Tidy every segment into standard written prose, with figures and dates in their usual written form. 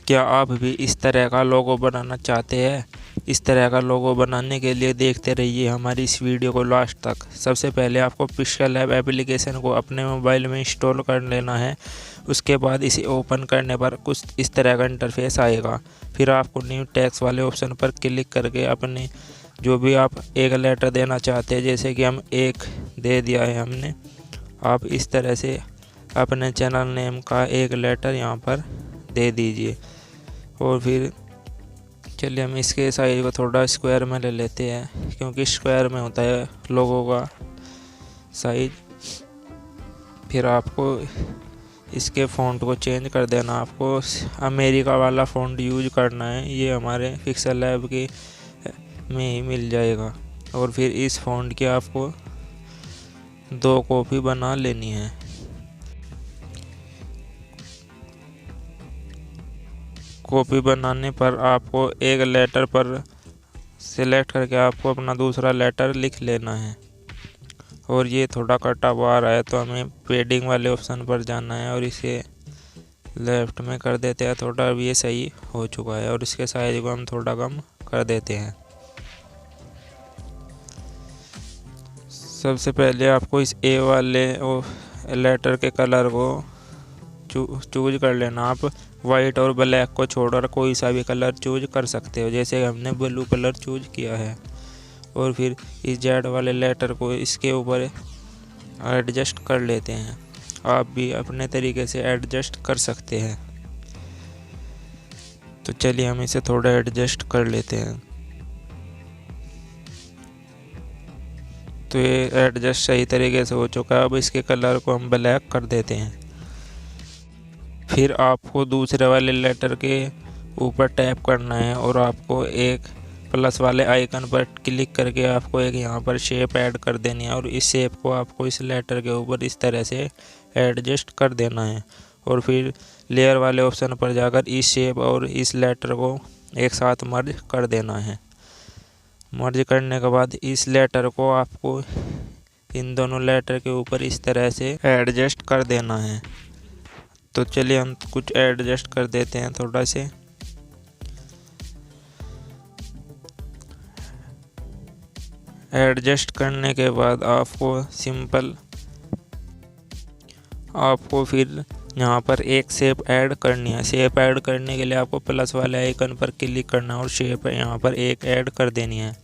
क्या आप भी इस तरह का लोगो बनाना चाहते हैं? इस तरह का लोगो बनाने के लिए देखते रहिए हमारी इस वीडियो को लास्ट तक। सबसे पहले आपको पिक्सल लैब एप्लीकेशन को अपने मोबाइल में इंस्टॉल कर लेना है। उसके बाद इसे ओपन करने पर कुछ इस तरह का इंटरफेस आएगा। फिर आपको न्यू टेक्स्ट वाले ऑप्शन पर क्लिक करके अपने जो भी आप एक लेटर देना चाहते हैं, जैसे कि हम एक दे दिया है हमने, आप इस तरह से अपने चैनल नेम का एक लेटर यहाँ पर दे दीजिए। और फिर चलिए हम इसके साइज को थोड़ा स्क्वायर में ले लेते हैं, क्योंकि स्क्वायर में होता है लोगों का साइज। फिर आपको इसके फ़ॉन्ट को चेंज कर देना, आपको अमेरिका वाला फ़ॉन्ट यूज करना है। ये हमारे पिक्सल लैब के में ही मिल जाएगा। और फिर इस फ़ॉन्ट की आपको 2 कॉपी बना लेनी है। कॉपी बनाने पर आपको एक लेटर पर सिलेक्ट करके आपको अपना दूसरा लेटर लिख लेना है। और ये थोड़ा कटा हुआ आ रहा है तो हमें पेडिंग वाले ऑप्शन पर जाना है और इसे लेफ्ट में कर देते हैं थोड़ा। अब ये सही हो चुका है और इसके साइज को हम थोड़ा कम कर देते हैं। सबसे पहले आपको इस ए वाले लेटर के कलर को चूज कर लेना। आप वाइट और ब्लैक को छोड़कर कोई सा भी कलर चूज कर सकते हो, जैसे हमने ब्लू कलर चूज किया है। और फिर इस जेड वाले लेटर को इसके ऊपर एडजस्ट कर लेते हैं। आप भी अपने तरीके से एडजस्ट कर सकते हैं। तो चलिए हम इसे थोड़ा एडजस्ट कर लेते हैं। तो ये एडजस्ट सही तरीके से हो चुका है। अब इसके कलर को हम ब्लैक कर देते हैं। फिर आपको दूसरे वाले लेटर के ऊपर टैप करना है और आपको एक प्लस वाले आइकन पर क्लिक करके आपको एक यहाँ पर शेप ऐड कर देनी है। और इस शेप को आपको इस लेटर के ऊपर इस तरह से एडजस्ट कर देना है। और फिर लेयर वाले ऑप्शन पर जाकर इस शेप और इस लेटर को एक साथ मर्ज कर देना है। मर्ज करने के बाद इस लेटर को आपको इन दोनों लेटर के ऊपर इस तरह से एडजस्ट कर देना है। तो चलिए हम कुछ एडजस्ट कर देते हैं थोड़ा से। एडजस्ट करने के बाद आपको फिर यहाँ पर एक शेप ऐड करनी है। शेप ऐड करने के लिए आपको प्लस वाले आइकन पर क्लिक करना है और शेप यहाँ पर एक ऐड कर देनी है।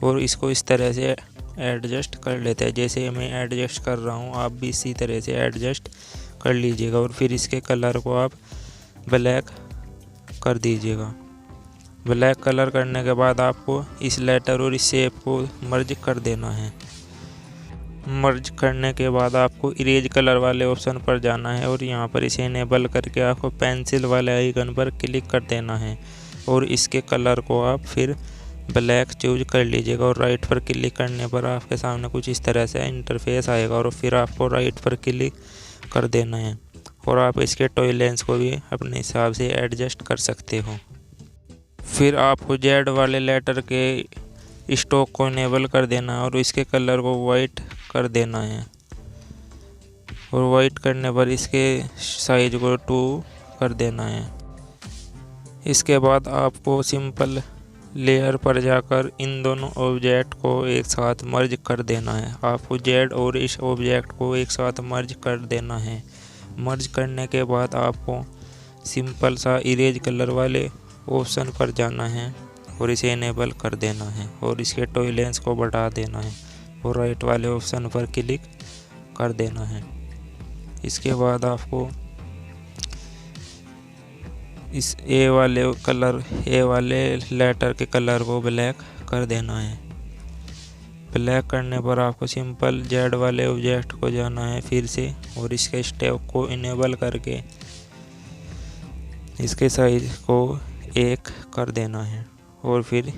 और इसको इस तरह से एडजस्ट कर लेते हैं, जैसे मैं एडजस्ट कर रहा हूँ आप भी इसी तरह से एडजस्ट कर लीजिएगा। और फिर इसके कलर को आप ब्लैक कर दीजिएगा। ब्लैक कलर करने के बाद आपको इस लेटर और इस शेप को मर्ज कर देना है। मर्ज करने के बाद आपको इरेज कलर वाले ऑप्शन पर जाना है और यहाँ पर इसे इनेबल करके आपको पेंसिल वाले आइकन पर क्लिक कर देना है। और इसके कलर को आप फिर ब्लैक चूज कर लीजिएगा और राइट पर क्लिक करने पर आपके सामने कुछ इस तरह से इंटरफेस आएगा। और फिर आपको राइट पर क्लिक कर देना है और आप इसके टॉय लेंस को भी अपने हिसाब से एडजस्ट कर सकते हो। फिर आपको जेड वाले लेटर के स्टॉक को इनेबल कर देना है और इसके कलर को वाइट कर देना है। और वाइट करने पर इसके साइज को 2 कर देना है। इसके बाद आपको सिंपल लेयर पर जाकर इन दोनों ऑब्जेक्ट को एक साथ मर्ज कर देना है। आपको जेड और इस ऑब्जेक्ट को एक साथ मर्ज कर देना है। मर्ज करने के बाद आपको सिंपल सा इरेज कलर वाले ऑप्शन पर जाना है और इसे इनेबल कर देना है और इसके टॉय लेंस को बढ़ा देना है और राइट वाले ऑप्शन पर क्लिक कर देना है। इसके बाद आपको इस ए वाले लेटर के कलर को ब्लैक कर देना है। ब्लैक करने पर आपको सिंपल जेड वाले ऑब्जेक्ट को जाना है फिर से और इसके स्टेप को इनेबल करके इसके साइज को 1 कर देना है और फिर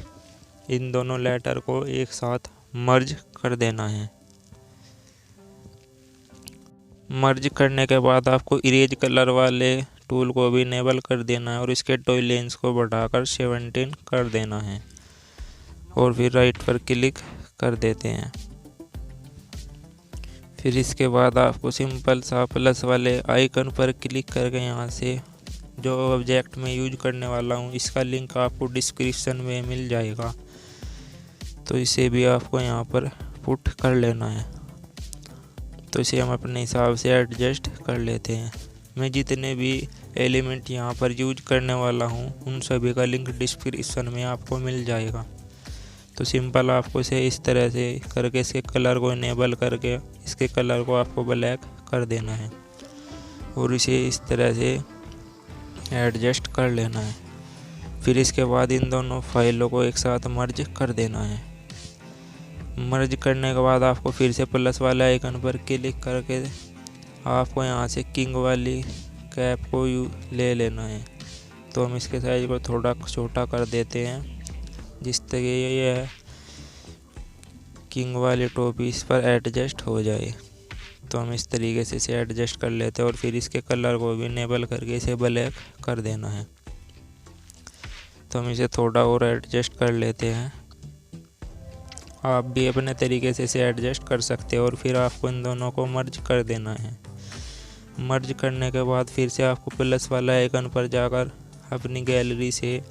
इन दोनों लेटर को एक साथ मर्ज कर देना है। मर्ज करने के बाद आपको इरेज कलर वाले टूल को भी इनेबल कर देना है और इसके टॉय लेंस को बढ़ाकर 17 कर देना है और फिर राइट पर क्लिक कर देते हैं। फिर इसके बाद आपको सिंपल सा प्लस वाले आइकन पर क्लिक करके यहाँ से जो ऑब्जेक्ट में यूज करने वाला हूँ इसका लिंक आपको डिस्क्रिप्शन में मिल जाएगा, तो इसे भी आपको यहाँ पर पुट कर लेना है। तो इसे हम अपने हिसाब से एडजस्ट कर लेते हैं। मैं जितने भी एलिमेंट यहाँ पर यूज करने वाला हूँ उन सभी का लिंक डिस्क्रिप्शन में आपको मिल जाएगा। तो सिंपल आपको इसे इस तरह से करके इसके कलर को इनेबल करके इसके कलर को आपको ब्लैक कर देना है और इसे इस तरह से एडजस्ट कर लेना है। फिर इसके बाद इन दोनों फाइलों को एक साथ मर्ज कर देना है। मर्ज करने के बाद आपको फिर से प्लस वाले आइकन पर क्लिक करके आपको यहाँ से किंग वाली कैप को ले लेना है। तो हम इसके साइज को थोड़ा छोटा कर देते हैं जिस तरह ये किंग वाली टोपी इस पर एडजस्ट हो जाए। तो हम इस तरीके से इसे एडजस्ट कर लेते हैं और फिर इसके कलर को भी इनेबल करके इसे ब्लैक कर देना है। तो हम इसे थोड़ा और एडजस्ट कर लेते हैं। आप भी अपने तरीके से इसे एडजस्ट कर सकते हो और फिर आपको इन दोनों को मर्ज कर देना है। मर्ज करने के बाद फिर से आपको प्लस वाला आइकन पर जाकर अपनी गैलरी से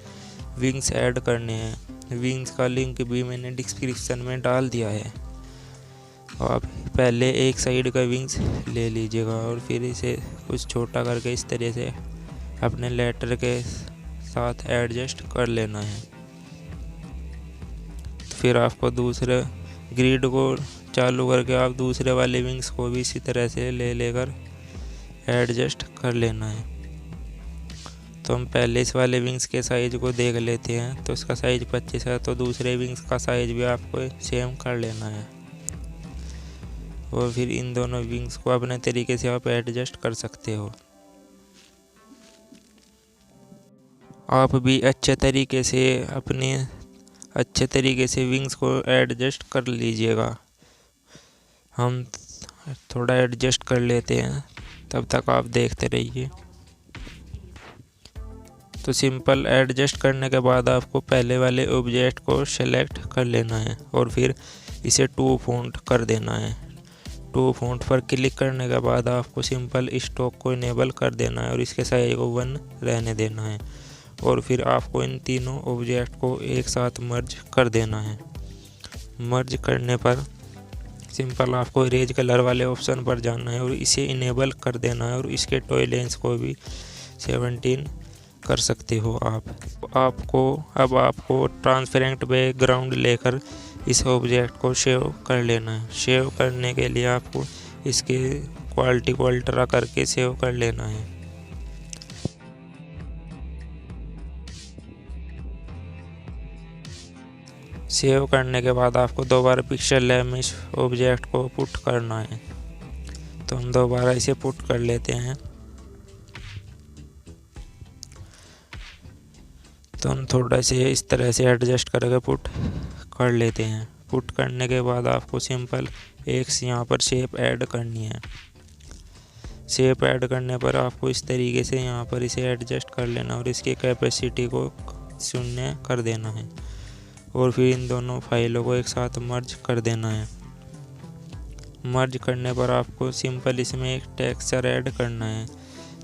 विंग्स ऐड करने हैं। विंग्स का लिंक भी मैंने डिस्क्रिप्शन में डाल दिया है। आप पहले एक साइड का विंग्स ले लीजिएगा और फिर इसे कुछ छोटा करके इस तरह से अपने लेटर के साथ एडजस्ट कर लेना है। फिर आपको दूसरे ग्रिड को चालू करके आप दूसरे वाले विंग्स को भी इसी तरह से लेकर एडजस्ट कर लेना है। तो हम पहले इस वाले विंग्स के साइज को देख लेते हैं। तो इसका साइज 25 है, तो दूसरे विंग्स का साइज भी आपको सेम कर लेना है और फिर इन दोनों विंग्स को अपने तरीके से आप एडजस्ट कर सकते हो। आप भी अच्छे तरीके से विंग्स को एडजस्ट कर लीजिएगा। हम थोड़ा एडजस्ट कर लेते हैं, तब तक आप देखते रहिए। तो सिंपल एडजस्ट करने के बाद आपको पहले वाले ऑब्जेक्ट को सेलेक्ट कर लेना है और फिर इसे टू फॉन्ट कर देना है। टू फॉन्ट पर क्लिक करने के बाद आपको सिंपल स्टॉक को इनेबल कर देना है और इसके साइज को 1 रहने देना है और फिर आपको इन तीनों ऑब्जेक्ट को एक साथ मर्ज कर देना है। मर्ज करने पर सिंपल आपको इरेज कलर वाले ऑप्शन पर जाना है और इसे इनेबल कर देना है और इसके टॉय लेंस को भी 17 कर सकते हो आप। आपको ट्रांसपेरेंट बैकग्राउंड लेकर इस ऑब्जेक्ट को सेव कर लेना है। सेव करने के लिए आपको इसके क्वालिटी को अल्ट्रा करके सेव कर लेना है। सेव करने के बाद आपको दोबारा पिक्सल लैब में इस ऑब्जेक्ट को पुट करना है। तो हम दोबारा इसे पुट कर लेते हैं। तो हम थोड़ा से इस तरह से एडजस्ट करके पुट कर लेते हैं। पुट करने के बाद आपको सिंपल एक यहाँ पर शेप ऐड करनी है। शेप ऐड करने पर आपको इस तरीके से यहाँ पर इसे एडजस्ट कर लेना और इसकी कैपेसिटी को 0 कर देना है और फिर इन दोनों फाइलों को एक साथ मर्ज कर देना है। मर्ज करने पर आपको सिंपल इसमें एक टेक्सचर ऐड करना है।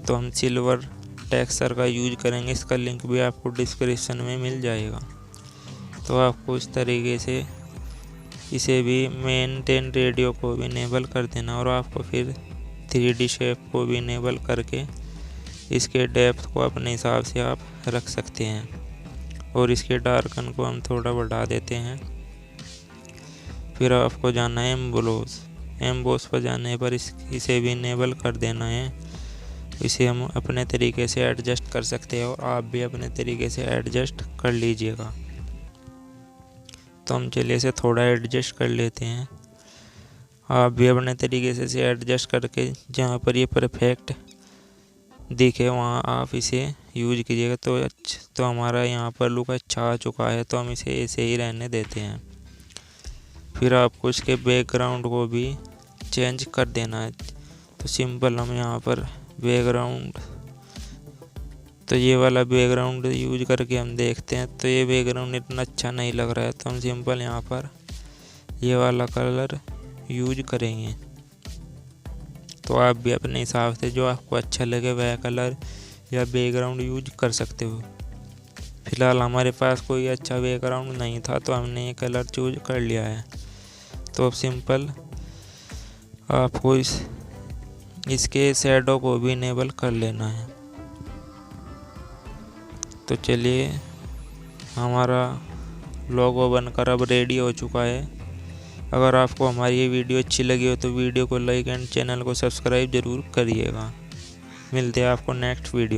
तो हम सिल्वर टेक्सचर का यूज करेंगे, इसका लिंक भी आपको डिस्क्रिप्शन में मिल जाएगा। तो आपको इस तरीके से इसे भी मेंटेन रेडियो को भी इनेबल कर देना और आपको फिर 3D शेप को भी इनेबल करके इसके डेप्थ को अपने हिसाब से आप रख सकते हैं और इसके डार्कन को हम थोड़ा बढ़ा देते हैं। फिर आपको जाना है एम्बोस पर जाने पर इसे भी इनेबल कर देना है। इसे हम अपने तरीके से एडजस्ट कर सकते हैं और आप भी अपने तरीके से एडजस्ट कर लीजिएगा। तो हम चलिए इसे थोड़ा एडजस्ट कर लेते हैं। आप भी अपने तरीके से इसे एडजस्ट करके जहाँ पर ये परफेक्ट दिखे वहाँ आप इसे यूज कीजिएगा। तो हमारा यहाँ पर लुक अच्छा आ चुका है, तो हम इसे ऐसे ही रहने देते हैं। फिर आपको इसके बैकग्राउंड को भी चेंज कर देना है। तो सिंपल हम यहाँ पर बैकग्राउंड, तो ये वाला बैकग्राउंड यूज करके हम देखते हैं। तो ये बैकग्राउंड इतना अच्छा नहीं लग रहा है, तो हम सिंपल यहाँ पर ये वाला कलर यूज करेंगे। तो आप भी अपने हिसाब से जो आपको अच्छा लगे वह कलर या बैकग्राउंड यूज कर सकते हो। फिलहाल हमारे पास कोई अच्छा बैकग्राउंड नहीं था तो हमने ये कलर चूज कर लिया है। तो अब सिंपल आपको इसके शैडो को भी इनेबल कर लेना है। तो चलिए, हमारा लोगो बनकर अब रेडी हो चुका है। अगर आपको हमारी ये वीडियो अच्छी लगी हो तो वीडियो को लाइक एंड चैनल को सब्सक्राइब ज़रूर करिएगा। मिलते हैं आपको नेक्स्ट वीडियो।